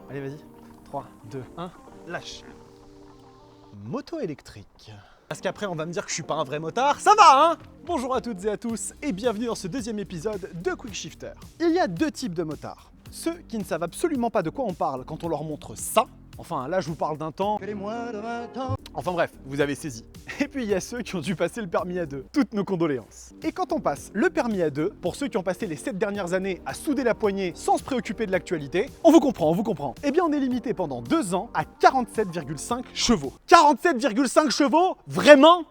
Allez, vas-y. 3, 2, 1, lâche. Moto électrique. Parce qu'après, on va me dire que je suis pas un vrai motard. Ça va, hein? Bonjour à toutes et à tous et bienvenue dans ce deuxième épisode de Quick Shifter. Il y a deux types de motards. Ceux qui ne savent absolument pas de quoi on parle quand on leur montre ça. Enfin, là, je vous parle d'un temps... que les moins de 20 ans. Enfin bref, vous avez saisi. Et puis il y a ceux qui ont dû passer le permis à deux. Toutes nos condoléances. Et quand on passe le permis à deux, pour ceux qui ont passé les 7 dernières années à souder la poignée sans se préoccuper de l'actualité, on vous comprend. Eh bien on est limité pendant 2 ans à 47,5 chevaux. 47,5 chevaux? Vraiment?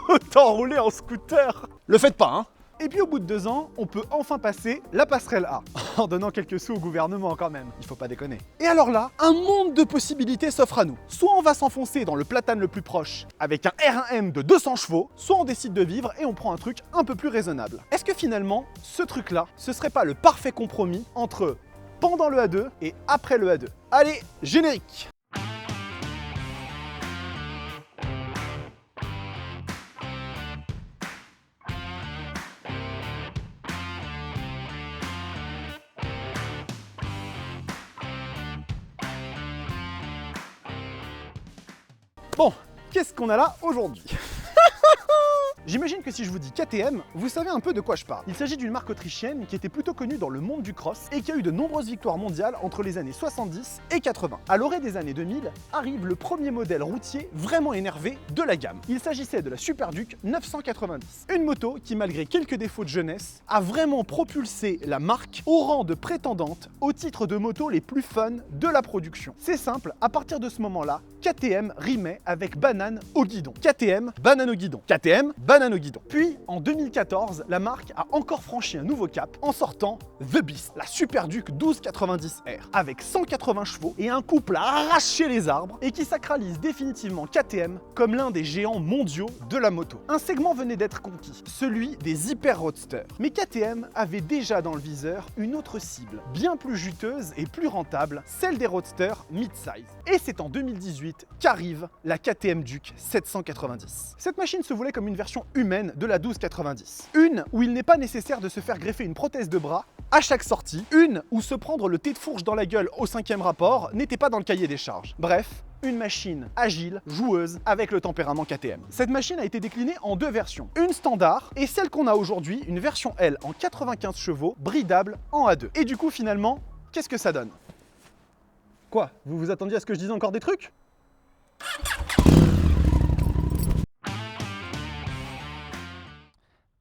Autant rouler en scooter. Le faites pas, hein. Et puis au bout de 2 ans, on peut enfin passer la passerelle A, en donnant quelques sous au gouvernement quand même, il faut pas déconner. Et alors là, un monde de possibilités s'offre à nous. Soit on va s'enfoncer dans le platane le plus proche avec un R1M de 200 chevaux, soit on décide de vivre et on prend un truc un peu plus raisonnable. Est-ce que finalement, ce truc-là, ce serait pas le parfait compromis entre pendant le A2 et après le A2? Allez, générique! Bon, qu'est-ce qu'on a là aujourd'hui? J'imagine que si je vous dis KTM, vous savez un peu de quoi je parle. Il s'agit d'une marque autrichienne qui était plutôt connue dans le monde du cross et qui a eu de nombreuses victoires mondiales entre les années 70 et 80. À l'orée des années 2000, arrive le premier modèle routier vraiment énervé de la gamme. Il s'agissait de la Superduke 990. Une moto qui, malgré quelques défauts de jeunesse, a vraiment propulsé la marque au rang de prétendante au titre de moto les plus fun de la production. C'est simple, à partir de ce moment-là, KTM rimait avec banane au guidon. KTM, banane au guidon. KTM, banane au guidon. Puis, en 2014, la marque a encore franchi un nouveau cap en sortant The Beast, la Superduke 1290R, avec 180 chevaux et un couple à arracher les arbres et qui sacralise définitivement KTM comme l'un des géants mondiaux de la moto. Un segment venait d'être conquis, celui des hyper roadsters. Mais KTM avait déjà dans le viseur une autre cible, bien plus juteuse et plus rentable, celle des roadsters mid-size. Et c'est en 2018 qu'arrive la KTM Duke 790. Cette machine se voulait comme une version humaine de la 1290. Une où il n'est pas nécessaire de se faire greffer une prothèse de bras à chaque sortie. Une où se prendre le thé de fourche dans la gueule au 5e rapport n'était pas dans le cahier des charges. Bref, une machine agile, joueuse, avec le tempérament KTM. Cette machine a été déclinée en 2 versions. Une standard et celle qu'on a aujourd'hui, une version L en 95 chevaux, bridable en A2. Et du coup, finalement, qu'est-ce que ça donne? Quoi? Vous vous attendiez à ce que je dise encore des trucs?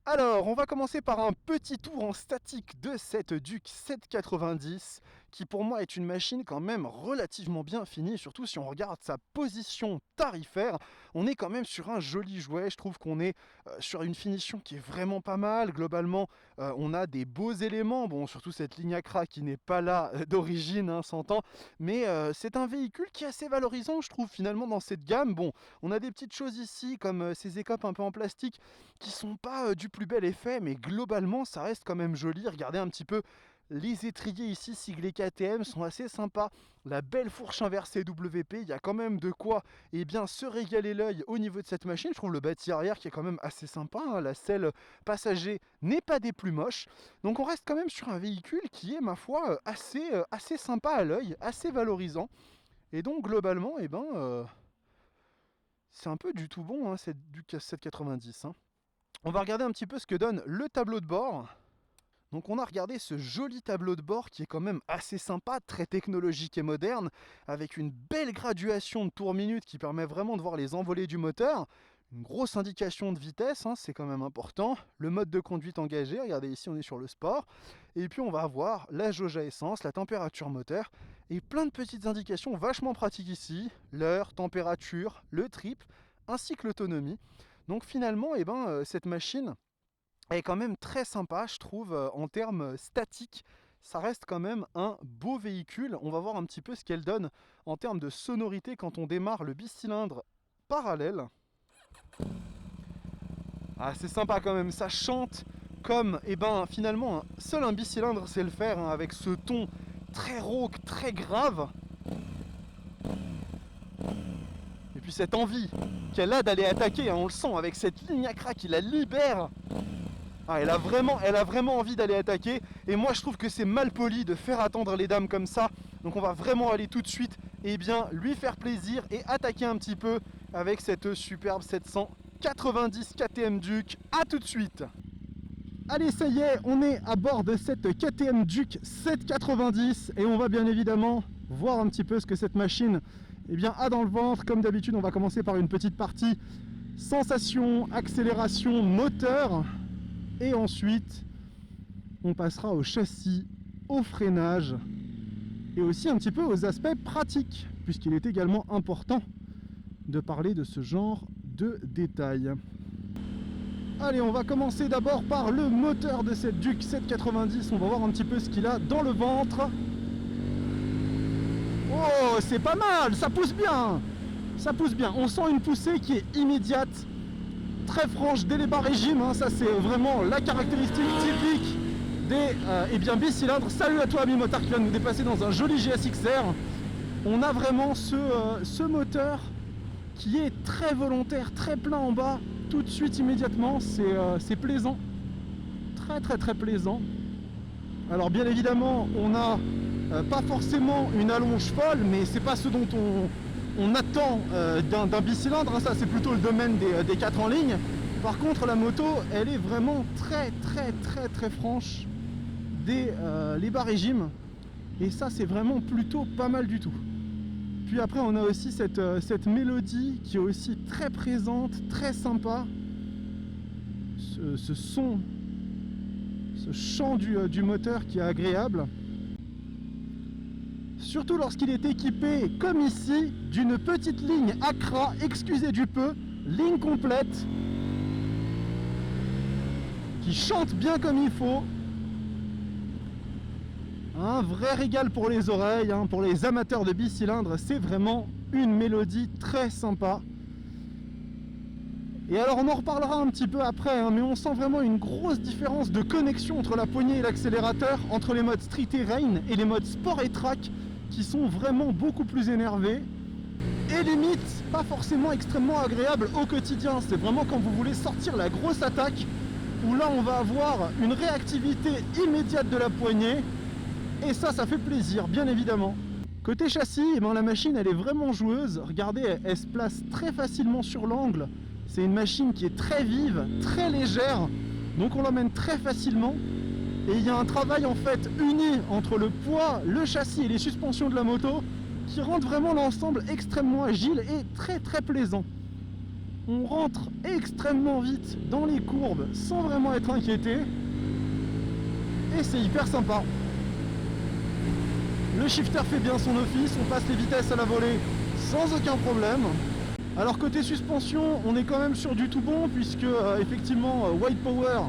Alors, on va commencer par un petit tour en statique de cette Duke 790 qui pour moi est une machine quand même relativement bien finie, surtout si on regarde sa position tarifaire. On est quand même sur un joli jouet, je trouve qu'on est sur une finition qui est vraiment pas mal. Globalement, on a des beaux éléments, bon surtout cette ligne Acra qui n'est pas là d'origine, hein, s'entend, mais c'est un véhicule qui est assez valorisant je trouve finalement dans cette gamme. Bon, on a des petites choses ici comme ces écopes un peu en plastique qui sont pas du plus bel effet, mais globalement ça reste quand même joli. Regardez un petit peu les étriers ici siglés KTM sont assez sympas. La belle fourche inversée WP, il y a quand même de quoi se régaler l'œil au niveau de cette machine. Je trouve le bâti arrière qui est quand même assez sympa, hein. La selle passager n'est pas des plus moches. Donc on reste quand même sur un véhicule qui est ma foi assez sympa à l'œil, assez valorisant. Et donc globalement, c'est un peu du tout bon, hein, cette Duke 790. Hein. On va regarder un petit peu ce que donne le tableau de bord. Donc on a regardé ce joli tableau de bord qui est quand même assez sympa, très technologique et moderne, avec une belle graduation de tours minutes qui permet vraiment de voir les envolées du moteur. Une grosse indication de vitesse, hein, c'est quand même important. Le mode de conduite engagé, regardez ici on est sur le sport. Et puis on va avoir la jauge à essence, la température moteur et plein de petites indications vachement pratiques ici. L'heure, température, le trip, ainsi que l'autonomie. Donc finalement, cette machine est quand même très sympa, je trouve, en termes statiques. Ça reste quand même un beau véhicule. On va voir un petit peu ce qu'elle donne en termes de sonorité quand on démarre le bicylindre parallèle. Ah, c'est sympa quand même, ça chante comme, finalement, seul un bicylindre sait le faire, hein, avec ce ton très rauque, très grave. Et puis cette envie qu'elle a d'aller attaquer, hein, on le sent avec cette ligne Acra qui la libère. Ah, elle a vraiment envie d'aller attaquer. Et moi je trouve que c'est mal poli de faire attendre les dames comme ça Donc on va vraiment aller tout de suite lui faire plaisir et attaquer un petit peu avec cette superbe 790 KTM Duke. A tout de suite. Allez, ça y est, on est à bord de cette KTM Duke 790 et on va bien évidemment voir un petit peu ce que cette machine a dans le ventre. Comme d'habitude, on va commencer par une petite partie sensation, accélération, moteur, et ensuite on passera au châssis, au freinage et aussi un petit peu aux aspects pratiques, puisqu'il est également important de parler de ce genre de détails. Allez, on va commencer d'abord par le moteur de cette Duke 790. On va voir un petit peu ce qu'il a dans le ventre. Oh, c'est pas mal, ça pousse bien. Ça pousse bien, on sent une poussée qui est immédiate, très franche dès les bas régimes, hein. Ça c'est vraiment la caractéristique typique des bicylindres. Salut à toi ami motard qui vient de nous dépasser dans un joli GSX-R. On a vraiment ce moteur qui est très volontaire, très plein en bas, tout de suite immédiatement, c'est plaisant, très plaisant. Alors bien évidemment on n'a pas forcément une allonge folle, mais c'est pas ce dont on attend d'un bicylindre, hein. Ça c'est plutôt le domaine des 4 en ligne. Par contre la moto elle est vraiment très franche dès les bas régimes, et ça c'est vraiment plutôt pas mal du tout. Puis après on a aussi cette mélodie qui est aussi très présente, très sympa, ce son, ce chant du moteur qui est agréable. Surtout lorsqu'il est équipé, comme ici, d'une petite ligne Accra, excusez du peu, ligne complète, qui chante bien comme il faut. Un vrai régal pour les oreilles, hein, pour les amateurs de bicylindres, c'est vraiment une mélodie très sympa. Et alors on en reparlera un petit peu après, hein, mais on sent vraiment une grosse différence de connexion entre la poignée et l'accélérateur, entre les modes street et rain et les modes sport et track, qui sont vraiment beaucoup plus énervés et limite pas forcément extrêmement agréables au quotidien. C'est vraiment quand vous voulez sortir la grosse attaque, où là on va avoir une réactivité immédiate de la poignée, et ça fait plaisir bien évidemment. Côté châssis, la machine elle est vraiment joueuse. Regardez, elle se place très facilement sur l'angle. C'est une machine qui est très vive, très légère, donc on l'emmène très facilement. Et il y a un travail en fait uni entre le poids, le châssis et les suspensions de la moto qui rendent vraiment l'ensemble extrêmement agile et très plaisant. On rentre extrêmement vite dans les courbes sans vraiment être inquiété, et c'est hyper sympa. Le shifter fait bien son office, on passe les vitesses à la volée sans aucun problème. Alors côté suspension, on est quand même sur du tout bon, puisque effectivement White Power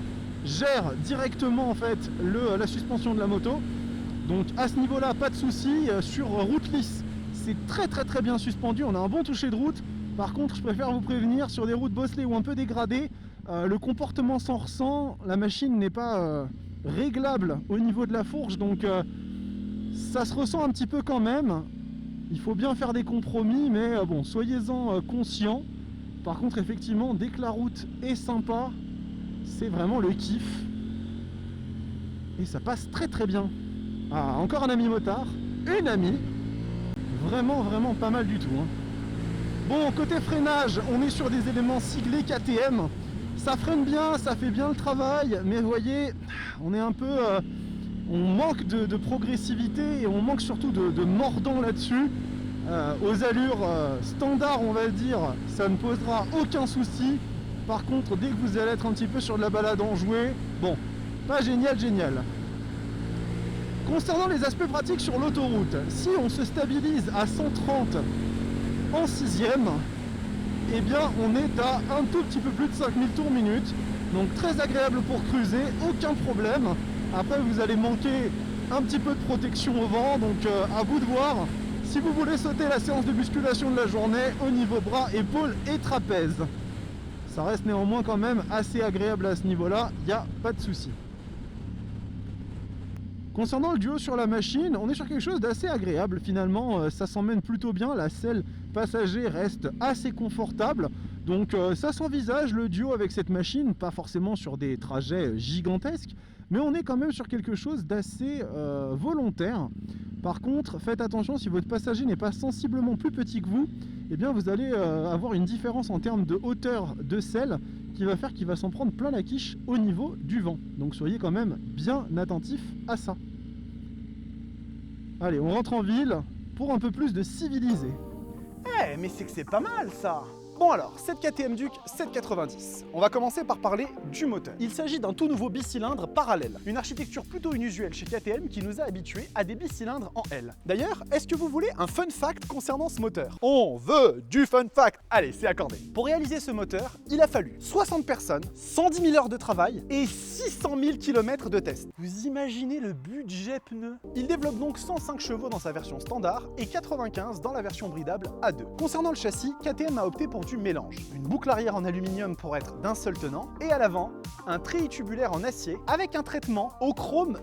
gère directement en fait la suspension de la moto. Donc à ce niveau là pas de souci. Sur route lisse c'est très bien suspendu, on a un bon toucher de route. Par contre je préfère vous prévenir, sur des routes bosselées ou un peu dégradées, le comportement s'en ressent, la machine n'est pas réglable au niveau de la fourche, donc ça se ressent un petit peu quand même. Il faut bien faire des compromis, mais bon, soyez-en conscients. Par contre effectivement dès que la route est sympa, c'est vraiment le kiff et ça passe très bien. Ah, encore un ami motard, une amie, vraiment pas mal du tout, hein. Bon, côté freinage, on est sur des éléments siglés KTM, ça freine bien, ça fait bien le travail, mais vous voyez, on est un peu on manque de progressivité et on manque surtout de mordant là-dessus. Aux allures standards, on va dire, ça ne posera aucun souci. Par contre, dès que vous allez être un petit peu sur de la balade enjouée, bon, pas génial. Concernant les aspects pratiques sur l'autoroute, si on se stabilise à 130 en 6ème, eh bien on est à un tout petit peu plus de 5000 tours minute, donc très agréable pour cruiser, aucun problème. Après vous allez manquer un petit peu de protection au vent, donc à vous de voir si vous voulez sauter la séance de musculation de la journée au niveau bras, épaules et trapèze. Ça reste néanmoins quand même assez agréable à ce niveau-là, il n'y a pas de souci. Concernant le duo sur la machine, on est sur quelque chose d'assez agréable finalement, ça s'emmène plutôt bien, la selle passager reste assez confortable, donc ça s'envisage le duo avec cette machine, pas forcément sur des trajets gigantesques, mais on est quand même sur quelque chose d'assez volontaire. Par contre, faites attention, si votre passager n'est pas sensiblement plus petit que vous, eh bien vous allez avoir une différence en termes de hauteur de selle qui va faire qu'il va s'en prendre plein la quiche au niveau du vent. Donc soyez quand même bien attentifs à ça. Allez, on rentre en ville pour un peu plus de civilisé. Eh, mais c'est que c'est pas mal ça! Bon alors, cette KTM Duke 790. On va commencer par parler du moteur. Il s'agit d'un tout nouveau bicylindre parallèle, une architecture plutôt inusuelle chez KTM qui nous a habitués à des bicylindres en L. D'ailleurs, est-ce que vous voulez un fun fact concernant ce moteur? On veut du fun fact! Allez, c'est accordé. Pour réaliser ce moteur, il a fallu 60 personnes, 110 000 heures de travail et 600 000 km de tests. Vous imaginez le budget pneu? Il développe donc 105 chevaux dans sa version standard et 95 dans la version bridable A2. Concernant le châssis, KTM a opté pour du mélange. Une boucle arrière en aluminium pour être d'un seul tenant et à l'avant, un treillis tubulaire en acier avec un traitement au chrome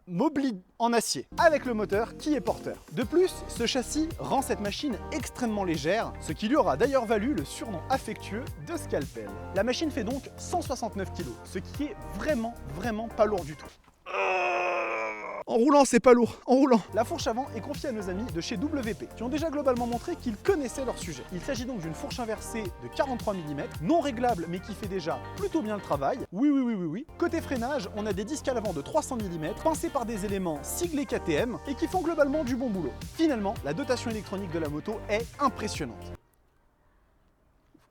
moblide en acier, avec le moteur qui est porteur. De plus, ce châssis rend cette machine extrêmement légère, ce qui lui aura d'ailleurs valu le surnom affectueux de scalpel. La machine fait donc 169 kg, ce qui est vraiment pas lourd du tout. En roulant, c'est pas lourd, en roulant. La fourche avant est confiée à nos amis de chez WP, qui ont déjà globalement montré qu'ils connaissaient leur sujet. Il s'agit donc d'une fourche inversée de 43 mm, non réglable mais qui fait déjà plutôt bien le travail. Oui. Côté freinage, on a des disques à l'avant de 300 mm, pincés par des éléments siglés KTM et qui font globalement du bon boulot. Finalement, la dotation électronique de la moto est impressionnante.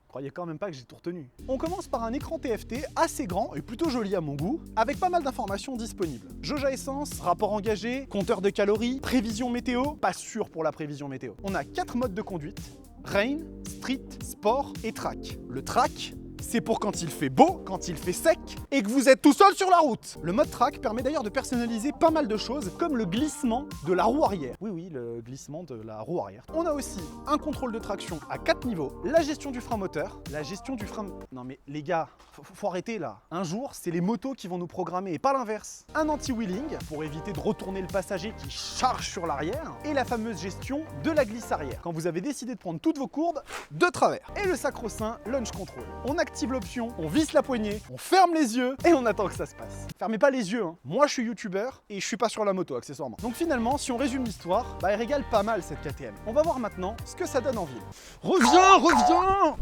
Croyez quand même pas que j'ai tout retenu. On commence par un écran TFT assez grand et plutôt joli à mon goût, avec pas mal d'informations disponibles. Jauge à essence, rapport engagé, compteur de calories, prévision météo, pas sûr pour la prévision météo. On a 4 modes de conduite, Rain, Street, Sport et Track. Le Track, c'est pour quand il fait beau, quand il fait sec et que vous êtes tout seul sur la route. Le mode track permet d'ailleurs de personnaliser pas mal de choses comme le glissement de la roue arrière. Oui, le glissement de la roue arrière. On a aussi un contrôle de traction à 4 niveaux, la gestion du frein moteur, la gestion du frein... Non mais les gars, faut arrêter là. Un jour, c'est les motos qui vont nous programmer et pas l'inverse. Un anti-wheeling pour éviter de retourner le passager qui charge sur l'arrière et la fameuse gestion de la glisse arrière quand vous avez décidé de prendre toutes vos courbes de travers. Et le sacro-saint launch control. On active l'option, on visse la poignée, on ferme les yeux et on attend que ça se passe. Fermez pas les yeux, hein. Moi je suis youtubeur et je suis pas sur la moto accessoirement. Donc finalement, si on résume l'histoire, elle régale pas mal cette KTM. On va voir maintenant ce que ça donne en ville. Reviens.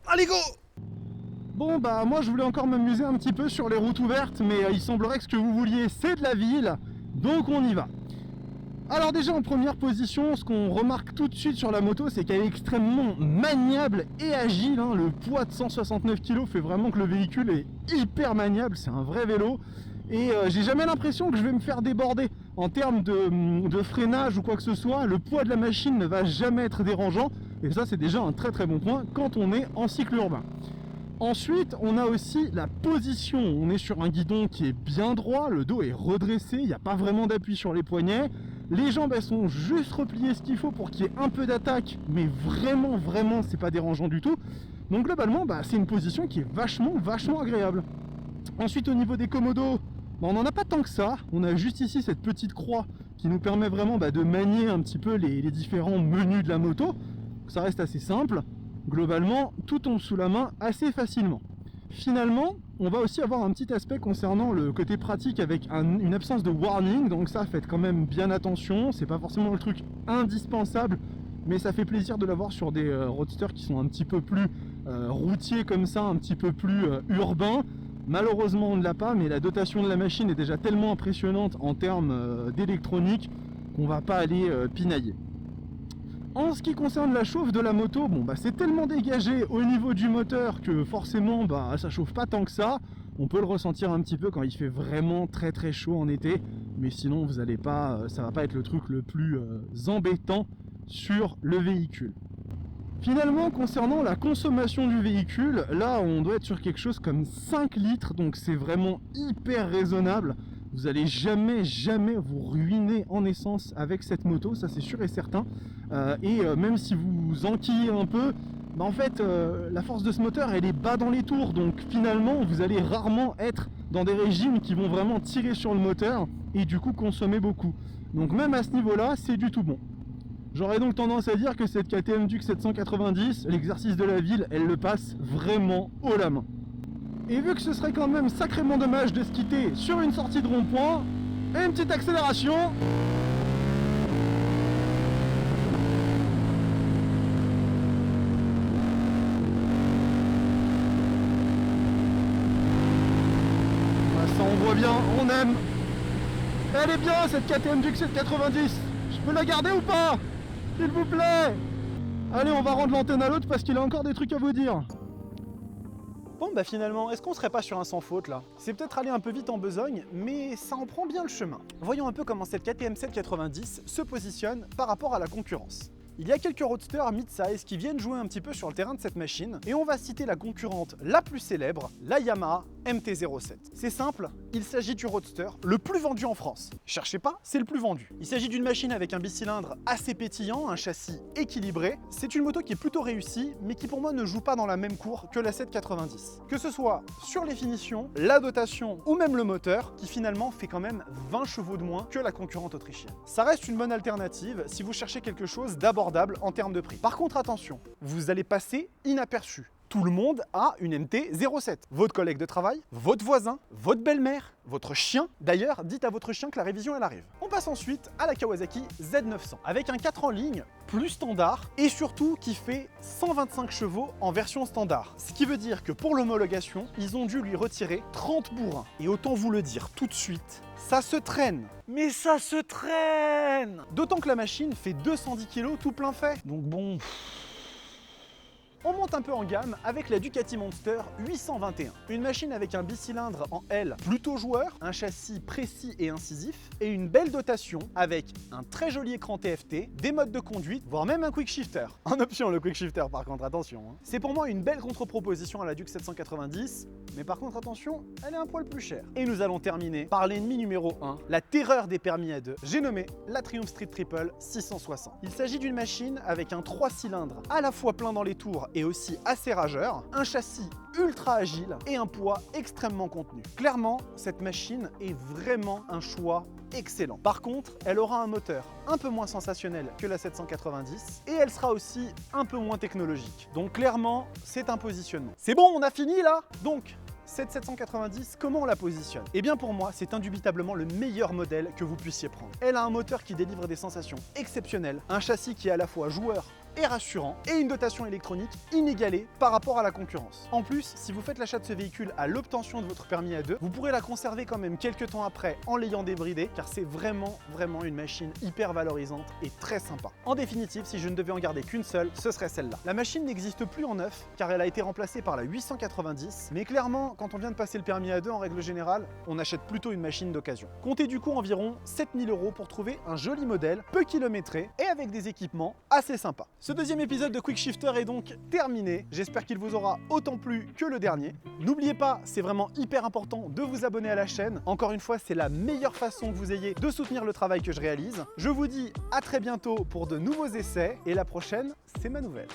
Allez go. Bon moi je voulais encore m'amuser un petit peu sur les routes ouvertes, mais il semblerait que ce que vous vouliez c'est de la ville, donc on y va. Alors déjà en première position, ce qu'on remarque tout de suite sur la moto, c'est qu'elle est extrêmement maniable et agile, hein. Le poids de 169 kg fait vraiment que le véhicule est hyper maniable, c'est un vrai vélo. Et j'ai jamais l'impression que je vais me faire déborder. En termes de freinage ou quoi que ce soit, le poids de la machine ne va jamais être dérangeant. Et ça c'est déjà un très bon point quand on est en cycle urbain. Ensuite, on a aussi la position. On est sur un guidon qui est bien droit, le dos est redressé, il n'y a pas vraiment d'appui sur les poignets. Les jambes, elles sont juste repliées ce qu'il faut pour qu'il y ait un peu d'attaque, mais vraiment, c'est pas dérangeant du tout. Donc globalement, c'est une position qui est vachement agréable. Ensuite, au niveau des commodos, on n'en a pas tant que ça. On a juste ici cette petite croix qui nous permet vraiment de manier un petit peu les différents menus de la moto. Ça reste assez simple. Globalement, tout tombe sous la main assez facilement. Finalement, on va aussi avoir un petit aspect concernant le côté pratique avec une absence de warning, donc ça, faites quand même bien attention, c'est pas forcément le truc indispensable, mais ça fait plaisir de l'avoir sur des roadsters qui sont un petit peu plus routiers comme ça, un petit peu plus urbains. Malheureusement on ne l'a pas, mais la dotation de la machine est déjà tellement impressionnante en termes d'électronique qu'on va pas aller pinailler. En ce qui concerne la chauffe de la moto, c'est tellement dégagé au niveau du moteur que forcément ça chauffe pas tant que ça. On peut le ressentir un petit peu quand il fait vraiment très chaud en été, mais sinon vous allez pas, ça va pas être le truc le plus embêtant sur le véhicule. Finalement, concernant la consommation du véhicule, là on doit être sur quelque chose comme 5 litres, donc c'est vraiment hyper raisonnable. Vous allez jamais vous ruiner en essence avec cette moto, ça c'est sûr et certain. Même si vous enquillez un peu, en fait la force de ce moteur elle est bas dans les tours, donc finalement vous allez rarement être dans des régimes qui vont vraiment tirer sur le moteur et du coup consommer beaucoup. Donc même à ce niveau là c'est du tout bon. J'aurais donc tendance à dire que cette KTM Duke 790, l'exercice de la ville, elle le passe vraiment haut la main. Et vu que ce serait quand même sacrément dommage de se quitter sur une sortie de rond-point, et une petite accélération. Ça on voit bien, on aime. Elle est bien cette KTM Duke 790. Je peux la garder ou pas? S'il vous plaît. Allez, on va rendre l'antenne à l'autre parce qu'il a encore des trucs à vous dire. Bon bah finalement, est-ce qu'on serait pas sur un sans faute là? C'est peut-être aller un peu vite en besogne, mais ça en prend bien le chemin. Voyons un peu comment cette KTM 790 se positionne par rapport à la concurrence. Il y a quelques roadsters mid-size qui viennent jouer un petit peu sur le terrain de cette machine, et on va citer la concurrente la plus célèbre, la Yamaha MT-07. C'est simple, il s'agit du roadster le plus vendu en France. Cherchez pas, c'est le plus vendu. Il s'agit d'une machine avec un bicylindre assez pétillant, un châssis équilibré. C'est une moto qui est plutôt réussie, mais qui pour moi ne joue pas dans la même cour que la 790. Que ce soit sur les finitions, la dotation ou même le moteur, qui finalement fait quand même 20 chevaux de moins que la concurrente autrichienne. Ça reste une bonne alternative si vous cherchez quelque chose d'abordable en termes de prix. Par contre, attention, vous allez passer inaperçu. Tout le monde a une MT-07. Votre collègue de travail, votre voisin, votre belle-mère, votre chien. D'ailleurs, dites à votre chien que la révision elle arrive. On passe ensuite à la Kawasaki Z900 avec un 4 en ligne plus standard et surtout qui fait 125 chevaux en version standard. Ce qui veut dire que pour l'homologation, ils ont dû lui retirer 30 bourrins. Et autant vous le dire tout de suite, ça se traîne. Mais ça se traîne! D'autant que la machine fait 210 kg tout plein fait. Donc bon... On monte un peu en gamme avec la Ducati Monster 821. Une machine avec un bicylindre en L plutôt joueur, un châssis précis et incisif, et une belle dotation avec un très joli écran TFT, des modes de conduite, voire même un quick shifter. En option le quick shifter par contre, attention. C'est pour moi une belle contre-proposition à la Duke 790, mais par contre attention, elle est un poil plus chère. Et nous allons terminer par l'ennemi numéro 1, la terreur des permis à deux. J'ai nommé la Triumph Street Triple 660. Il s'agit d'une machine avec un 3 cylindres à la fois plein dans les tours et aussi assez rageur, un châssis ultra agile et un poids extrêmement contenu. Clairement, cette machine est vraiment un choix excellent. Par contre, elle aura un moteur un peu moins sensationnel que la 790 et elle sera aussi un peu moins technologique. Donc clairement, c'est un positionnement. C'est bon, on a fini là? Donc, cette 790, comment on la positionne? Eh bien pour moi, c'est indubitablement le meilleur modèle que vous puissiez prendre. Elle a un moteur qui délivre des sensations exceptionnelles, un châssis qui est à la fois joueur et rassurant, et une dotation électronique inégalée par rapport à la concurrence. En plus, si vous faites l'achat de ce véhicule à l'obtention de votre permis A2, vous pourrez la conserver quand même quelques temps après en l'ayant débridé, car c'est vraiment une machine hyper valorisante et très sympa. En définitive, si je ne devais en garder qu'une seule, ce serait celle-là. La machine n'existe plus en neuf, car elle a été remplacée par la 890, mais clairement, quand on vient de passer le permis A2, en règle générale, on achète plutôt une machine d'occasion. Comptez du coup environ 7000 € pour trouver un joli modèle, peu kilométré et avec des équipements assez sympas. Ce deuxième épisode de Quick Shifter est donc terminé. J'espère qu'il vous aura autant plu que le dernier. N'oubliez pas, c'est vraiment hyper important de vous abonner à la chaîne. Encore une fois, c'est la meilleure façon que vous ayez de soutenir le travail que je réalise. Je vous dis à très bientôt pour de nouveaux essais et la prochaine, c'est ma nouvelle.